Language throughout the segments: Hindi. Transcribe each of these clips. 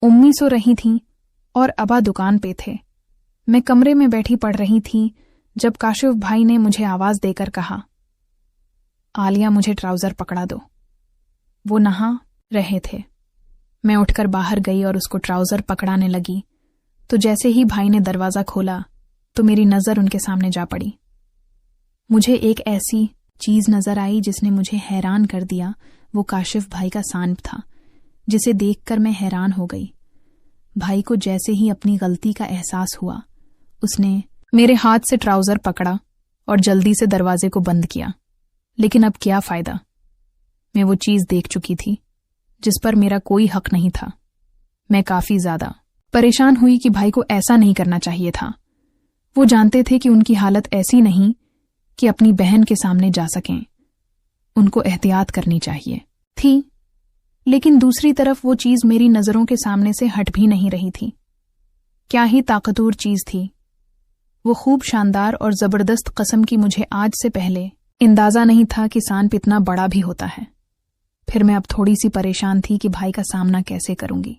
उम्मी सो रही थीं और अबा दुकान पे थे। मैं कमरे में बैठी पढ़ रही थी जब काशिफ भाई ने मुझे आवाज देकर कहा, आलिया मुझे ट्राउजर पकड़ा दो। वो नहा रहे थे। मैं उठकर बाहर गई और उसको ट्राउजर पकड़ाने लगी तो जैसे ही भाई ने दरवाजा खोला तो मेरी नजर उनके सामने जा पड़ी। मुझे एक ऐसी चीज नजर आई जिसने मुझे हैरान कर दिया। वो काशिफ भाई का सांप था जिसे देखकर मैं हैरान हो गई। भाई को जैसे ही अपनी गलती का एहसास हुआ उसने मेरे हाथ से ट्राउजर पकड़ा और जल्दी से दरवाजे को बंद किया। लेकिन अब क्या फायदा, मैं वो चीज देख चुकी थी जिस पर मेरा कोई हक नहीं था। मैं काफी ज्यादा परेशान हुई कि भाई को ऐसा नहीं करना चाहिए था। वो जानते थे कि उनकी हालत ऐसी नहीं कि अपनी बहन के सामने जा सकें। उनको एहतियात करनी चाहिए थी, लेकिन दूसरी तरफ वो चीज मेरी नजरों के सामने से हट भी नहीं रही थी। क्या ही ताकतवर चीज थी वो, खूब शानदार और जबरदस्त कस्म की। मुझे आज से पहले अंदाजा नहीं था कि सांप इतना बड़ा भी होता है। फिर मैं अब थोड़ी सी परेशान थी कि भाई का सामना कैसे करूंगी।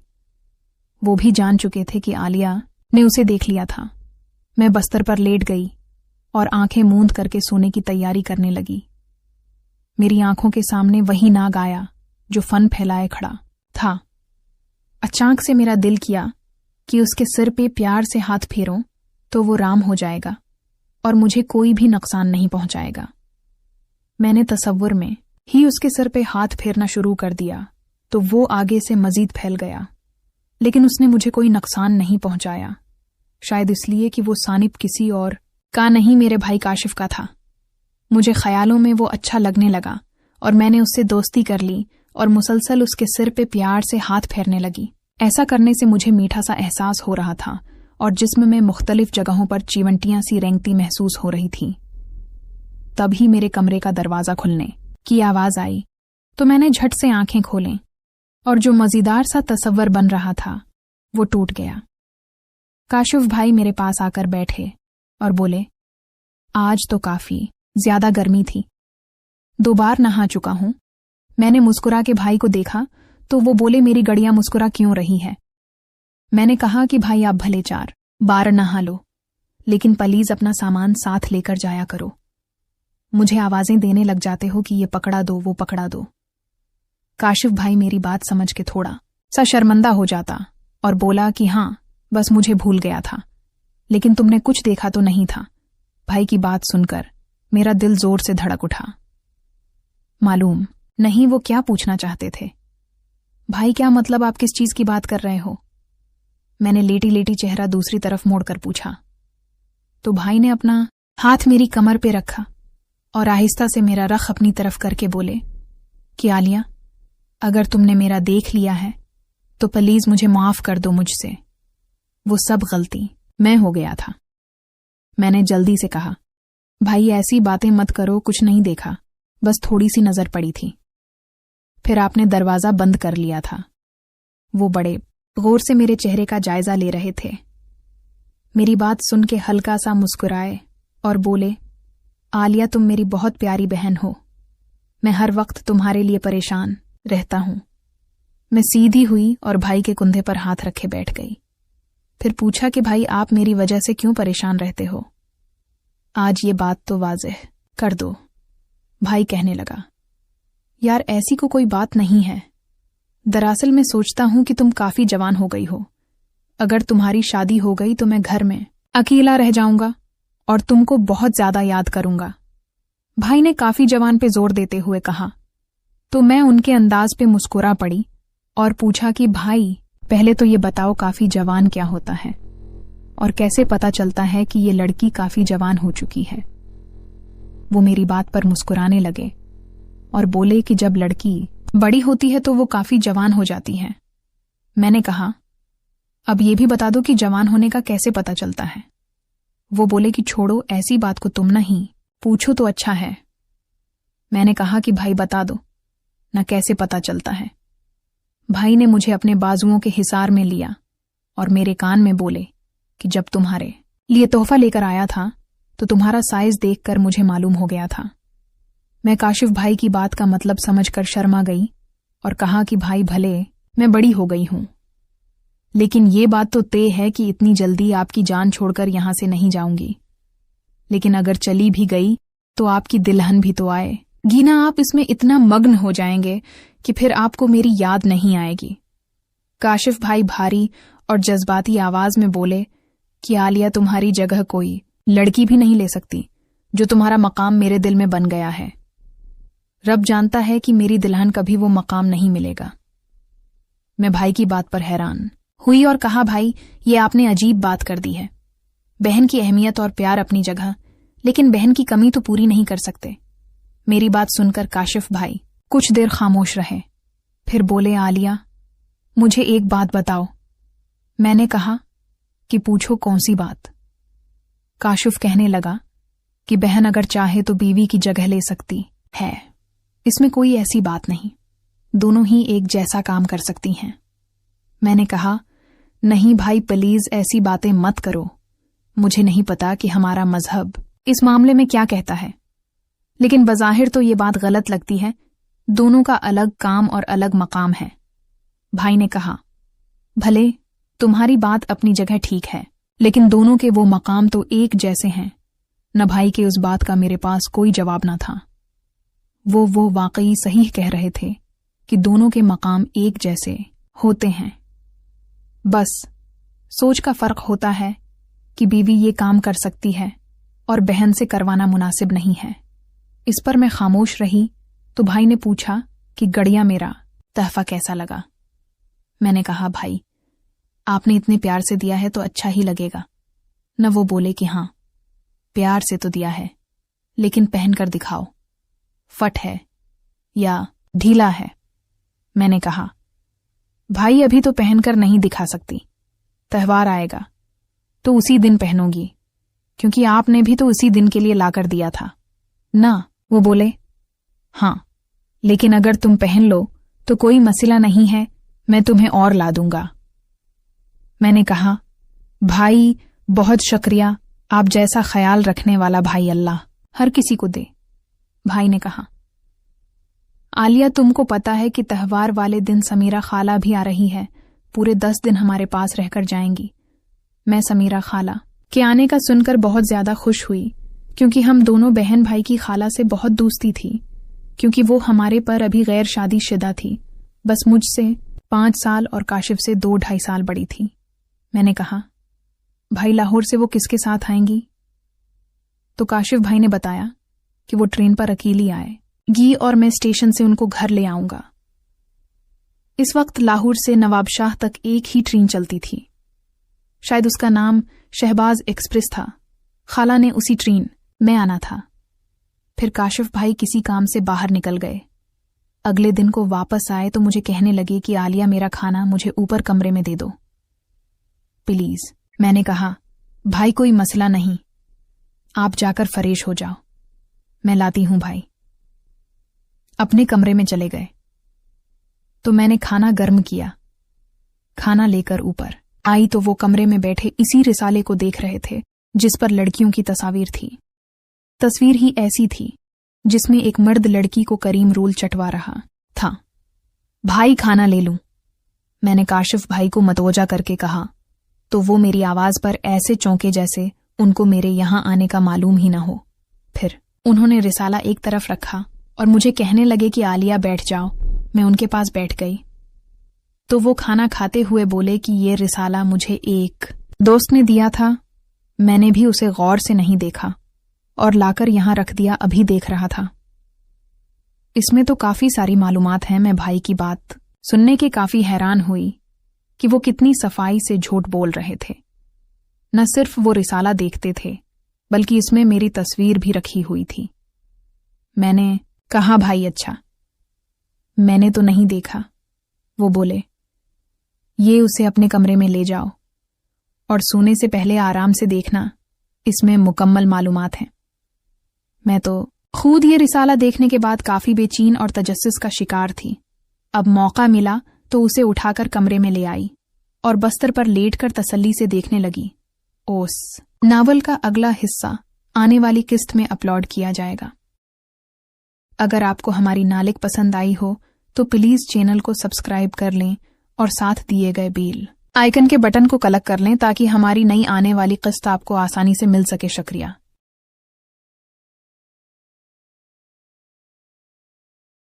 वो भी जान चुके थे कि आलिया ने उसे देख लिया था। मैं बस्तर पर लेट गई और आंखें मूंद करके सोने की तैयारी करने लगी। मेरी आंखों के सामने वही नाग आया जो फन फैलाए खड़ा था। अचानक से मेरा दिल किया कि उसके सिर पे प्यार से हाथ फेरूं तो वो राम हो जाएगा और मुझे कोई भी नुकसान नहीं पहुंचाएगा। मैंने तसव्वुर में ही उसके सिर पे हाथ फेरना शुरू कर दिया तो वो आगे से मजीद फैल गया, लेकिन उसने मुझे कोई नुकसान नहीं पहुंचाया। शायद इसलिए कि वो सानिप किसी और का नहीं, मेरे भाई काशिफ का था। मुझे ख्यालों में वो अच्छा लगने लगा और मैंने उससे दोस्ती कर ली और मुसलसल उसके सिर पे प्यार से हाथ फेरने लगी। ऐसा करने से मुझे मीठा सा एहसास हो रहा था और जिस्म में मुख्तलिफ जगहों पर चिवंटियां सी रेंगती महसूस हो रही थी। तभी मेरे कमरे का दरवाजा खुलने की आवाज आई तो मैंने झट से आंखें खोलें और जो मजेदार सा तसव्वुर बन रहा था वो टूट गया। काशिफ भाई मेरे पास आकर बैठे और बोले, आज तो काफी ज्यादा गर्मी थी, 2 बार नहा चुका हूं। मैंने मुस्कुरा के भाई को देखा तो वो बोले, मेरी गड़ियां मुस्कुरा क्यों रही है। मैंने कहा कि भाई आप भले 4 बार नहा लो, लेकिन प्लीज अपना सामान साथ लेकर जाया करो। मुझे आवाजें देने लग जाते हो कि ये पकड़ा दो वो पकड़ा दो। काशिफ भाई मेरी बात समझ के थोड़ा सा शर्मिंदा हो जाता और बोला कि हाँ, बस मुझे भूल गया था, लेकिन तुमने कुछ देखा तो नहीं था। भाई की बात सुनकर मेरा दिल जोर से धड़क उठा। मालूम नहीं वो क्या पूछना चाहते थे। भाई क्या मतलब, आप किस चीज की बात कर रहे हो? मैंने लेटी लेटी चेहरा दूसरी तरफ मोड़कर पूछा तो भाई ने अपना हाथ मेरी कमर पे रखा और आहिस्ता से मेरा रख अपनी तरफ करके बोले कि आलिया, अगर तुमने मेरा देख लिया है तो प्लीज मुझे माफ कर दो मुझसे। वो सब गलती मैं हो गया था। मैंने जल्दी से कहा, भाई ऐसी बातें मत करो, कुछ नहीं देखा, बस थोड़ी सी नजर पड़ी थी। फिर आपने दरवाजा बंद कर लिया था। वो बड़े गौर से मेरे चेहरे का जायजा ले रहे थे। मेरी बात सुन के हल्का सा मुस्कुराए और बोले, आलिया तुम मेरी बहुत प्यारी बहन हो, मैं हर वक्त तुम्हारे लिए परेशान रहता हूं। मैं सीधी हुई और भाई के कुंधे पर हाथ रखे बैठ गई। फिर पूछा कि भाई आप मेरी वजह से क्यों परेशान रहते हो? आज ये बात तो वाज़ेह कर दो। भाई कहने लगा, यार ऐसी कोई बात नहीं है। दरअसल मैं सोचता हूं कि तुम काफी जवान हो गई हो। अगर तुम्हारी शादी हो गई तो मैं घर में अकेला रह जाऊंगा और तुमको बहुत ज्यादा याद करूंगा। भाई ने काफी जवान पे जोर देते हुए कहा तो मैं उनके अंदाज पे मुस्कुरा पड़ी और पूछा कि भाई पहले तो ये बताओ काफी जवान क्या होता है और कैसे पता चलता है कि ये लड़की काफी जवान हो चुकी है। वो मेरी बात पर मुस्कुराने लगे और बोले कि जब लड़की बड़ी होती है तो वो काफी जवान हो जाती है। मैंने कहा, अब ये भी बता दो कि जवान होने का कैसे पता चलता है। वो बोले कि छोड़ो, ऐसी बात को तुम नहीं पूछो तो अच्छा है। मैंने कहा कि भाई बता दो ना कैसे पता चलता है। भाई ने मुझे अपने बाजुओं के हिसार में लिया और मेरे कान में बोले कि जब तुम्हारे लिए तोहफा लेकर आया था तो तुम्हारा साइज देखकर मुझे मालूम हो गया था। मैं काशिफ भाई की बात का मतलब समझकर शर्मा गई और कहा कि भाई भले मैं बड़ी हो गई हूं, लेकिन ये बात तो तय है कि इतनी जल्दी आपकी जान छोड़कर यहां से नहीं जाऊंगी। लेकिन अगर चली भी गई तो आपकी दुल्हन भी तो आए। गीना, आप इसमें इतना मग्न हो जाएंगे कि फिर आपको मेरी याद नहीं आएगी। काशिफ भाई भारी और जज्बाती आवाज में बोले कि आलिया, तुम्हारी जगह कोई लड़की भी नहीं ले सकती जो तुम्हारा मकाम मेरे दिल में बन गया है। रब जानता है कि मेरी दुल्हन कभी वो मकाम नहीं मिलेगा। मैं भाई की बात पर हैरान हुई और कहा, भाई, ये आपने अजीब बात कर दी है। बहन की अहमियत और प्यार अपनी जगह, लेकिन बहन की कमी तो पूरी नहीं कर सकते। मेरी बात सुनकर काशिफ भाई कुछ देर खामोश रहे, फिर बोले, आलिया, मुझे एक बात बताओ। मैंने कहा कि पूछो, कौन सी बात? काशिफ कहने लगा कि बहन अगर चाहे तो बीवी की जगह ले सकती है, इसमें कोई ऐसी बात नहीं, दोनों ही एक जैसा काम कर सकती हैं। मैंने कहा, नहीं भाई, प्लीज ऐसी बातें मत करो। मुझे नहीं पता कि हमारा मजहब इस मामले में क्या कहता है, लेकिन बज़ाहिर तो ये बात गलत लगती है। दोनों का अलग काम और अलग मकाम है। भाई ने कहा, भले तुम्हारी बात अपनी जगह ठीक है, लेकिन दोनों के वो मकाम तो एक जैसे हैं। न भाई के उस बात का मेरे पास कोई जवाब न था। वो वाकई सही कह रहे थे कि दोनों के मकाम एक जैसे होते हैं। बस सोच का फर्क होता है कि बीवी ये काम कर सकती है और बहन से करवाना मुनासिब नहीं है। इस पर मैं खामोश रही तो भाई ने पूछा कि गड़िया, मेरा तहफा कैसा लगा? मैंने कहा, भाई, आपने इतने प्यार से दिया है तो अच्छा ही लगेगा न। वो बोले कि हाँ, प्यार से तो दिया है, लेकिन पहन कर दिखाओ, फट है या ढीला है। मैंने कहा, भाई, अभी तो पहनकर नहीं दिखा सकती, त्योहार आएगा तो उसी दिन पहनूंगी, क्योंकि आपने भी तो उसी दिन के लिए लाकर दिया था ना। वो बोले, हाँ, लेकिन अगर तुम पहन लो तो कोई मसला नहीं है, मैं तुम्हें और ला दूंगा। मैंने कहा, भाई, बहुत शुक्रिया, आप जैसा ख्याल रखने वाला भाई अल्लाह हर किसी को दे। भाई ने कहा, आलिया, तुमको पता है कि त्योहार वाले दिन समीरा खाला भी आ रही है, पूरे 10 दिन हमारे पास रहकर जाएंगी। मैं समीरा खाला के आने का सुनकर बहुत ज्यादा खुश हुई, क्योंकि हम दोनों बहन भाई की खाला से बहुत दोस्ती थी, क्योंकि वो हमारे पर अभी गैर शादीशुदा थी, बस मुझसे 5 साल और काशिफ से 2-2.5 साल बड़ी थी। मैंने कहा, भाई, लाहौर से वो किसके साथ आएंगी? तो काशिफ भाई ने बताया कि वो ट्रेन पर अकेली आएगी और मैं स्टेशन से उनको घर ले आऊंगा। इस वक्त लाहौर से नवाबशाह तक एक ही ट्रेन चलती थी, शायद उसका नाम शहबाज एक्सप्रेस था। खाला ने उसी ट्रेन में आना था। फिर काशिफ भाई किसी काम से बाहर निकल गए। अगले दिन को वापस आए तो मुझे कहने लगे कि आलिया, मेरा खाना मुझे ऊपर कमरे में दे दो प्लीज। मैंने कहा, भाई, कोई मसला नहीं, आप जाकर फरेश हो जाओ, मैं लाती हूं भाई। अपने कमरे में चले गए तो मैंने खाना गर्म किया। खाना लेकर ऊपर आई तो वो कमरे में बैठे इसी रिसाले को देख रहे थे जिस पर लड़कियों की तस्वीर थी। तस्वीर ही ऐसी थी जिसमें एक मर्द लड़की को करीम रोल चटवा रहा था। भाई, खाना ले लूं? मैंने काशिफ भाई को मतवजा करके कहा तो वो मेरी आवाज पर ऐसे चौंके जैसे उनको मेरे यहां आने का मालूम ही ना हो। फिर उन्होंने रिसाला एक तरफ रखा और मुझे कहने लगे कि आलिया, बैठ जाओ। मैं उनके पास बैठ गई तो वो खाना खाते हुए बोले कि ये रिसाला मुझे एक दोस्त ने दिया था, मैंने भी उसे गौर से नहीं देखा और लाकर यहां रख दिया, अभी देख रहा था। इसमें तो काफी सारी मालूमात हैं। मैं भाई की बात सुनने के काफी हैरान हुई कि वो कितनी सफाई से झूठ बोल रहे थे। न सिर्फ वो रिसाला देखते थे, बल्कि इसमें मेरी तस्वीर भी रखी हुई थी। मैंने कहा, भाई, अच्छा, मैंने तो नहीं देखा। वो बोले, ये उसे अपने कमरे में ले जाओ और सोने से पहले आराम से देखना, इसमें मुकम्मल मालूमात हैं। मैं तो खुद ये रिसाला देखने के बाद काफी बेचैन और तजस्सुस का शिकार थी। अब मौका मिला तो उसे उठाकर कमरे में ले आई और बस्तर पर लेटकर तसल्ली से देखने लगी। ओस नावल का अगला हिस्सा आने वाली किस्त में अपलोड किया जाएगा। अगर आपको हमारी नालिक पसंद आई हो तो प्लीज चैनल को सब्सक्राइब कर लें और साथ दिए गए बेल आइकन के बटन को क्लिक कर लें ताकि हमारी नई आने वाली किस्त आपको आसानी से मिल सके। शुक्रिया।